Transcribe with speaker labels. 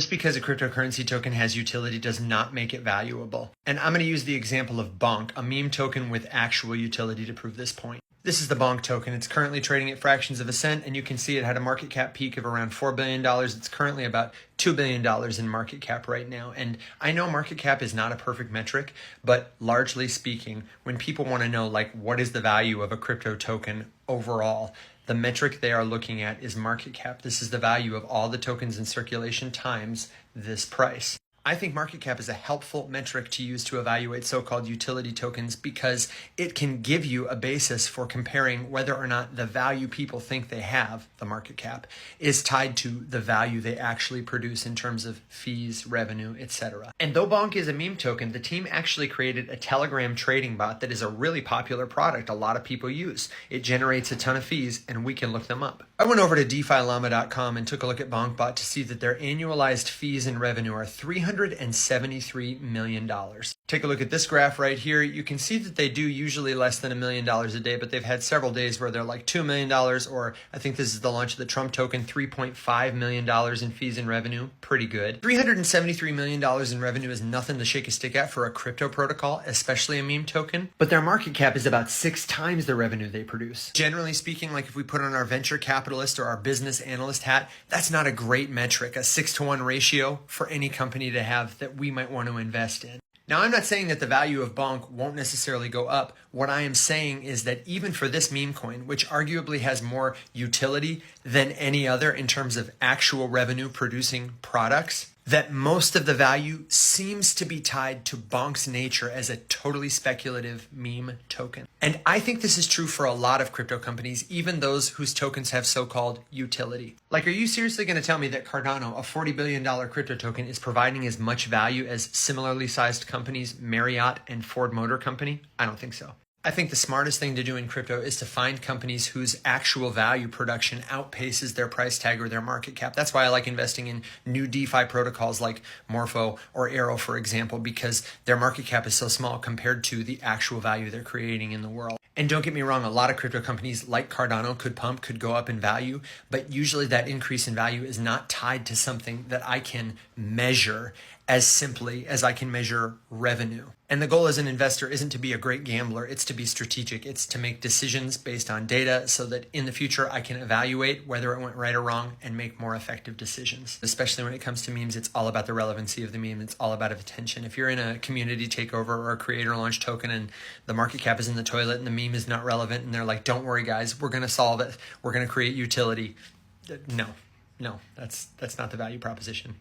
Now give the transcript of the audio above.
Speaker 1: Just because a cryptocurrency token has utility does not make it valuable. And I'm going to use the example of Bonk, a meme token with actual utility, to prove this point. This is the Bonk token. It's currently trading at fractions of a cent, and you can see it had a market cap peak of around $4 billion. It's currently about $2 billion in market cap right now. And I know market cap is not a perfect metric, but largely speaking, when people want to know, like, what is the value of a crypto token overall, the metric they are looking at is market cap. This is the value of all the tokens in circulation times this price. I think market cap is a helpful metric to use to evaluate so-called utility tokens because it can give you a basis for comparing whether or not the value people think they have, the market cap, is tied to the value they actually produce in terms of fees, revenue, etc. And though Bonk is a meme token, the team actually created a Telegram trading bot that is a really popular product a lot of people use. It generates a ton of fees, and we can look them up. I went over to DeFiLlama.com and took a look at BonkBot to see that their annualized fees and revenue are $373 million. Take a look at this graph right here. You can see that they do usually less than $1 million a day, but they've had several days where they're like $2 million, or I think this is the launch of the Trump token, $3.5 million in fees and revenue. Pretty good. $373 million in revenue is nothing to shake a stick at for a crypto protocol, especially a meme token, but their market cap is about 6 times the revenue they produce. Generally speaking, like if we put on our venture capitalist or our business analyst hat, that's not a great metric, a 6-to-1 ratio for any company to have that we might want to invest in. Now, I'm not saying that the value of Bonk won't necessarily go up. What I am saying is that even for this meme coin, which arguably has more utility than any other in terms of actual revenue producing products, that most of the value seems to be tied to Bonk's nature as a totally speculative meme token. And I think this is true for a lot of crypto companies, even those whose tokens have so-called utility. Like, are you seriously going to tell me that Cardano, a $40 billion crypto token, is providing as much value as similarly sized companies Marriott and Ford Motor Company? I don't think so. I think the smartest thing to do in crypto is to find companies whose actual value production outpaces their price tag or their market cap. That's why I like investing in new DeFi protocols like Morpho or Arrow, for example, because their market cap is so small compared to the actual value they're creating in the world. And don't get me wrong, a lot of crypto companies like Cardano could go up in value, but usually that increase in value is not tied to something that I can measure as simply as I can measure revenue. And the goal as an investor isn't to be a great gambler, it's to be strategic. It's to make decisions based on data so that in the future I can evaluate whether it went right or wrong and make more effective decisions. Especially when it comes to memes, it's all about the relevancy of the meme. It's all about attention. If you're in a community takeover or a creator launch token and the market cap is in the toilet and the meme is not relevant and they're like, don't worry guys, we're going to solve it. We're going to create utility. No, that's not the value proposition.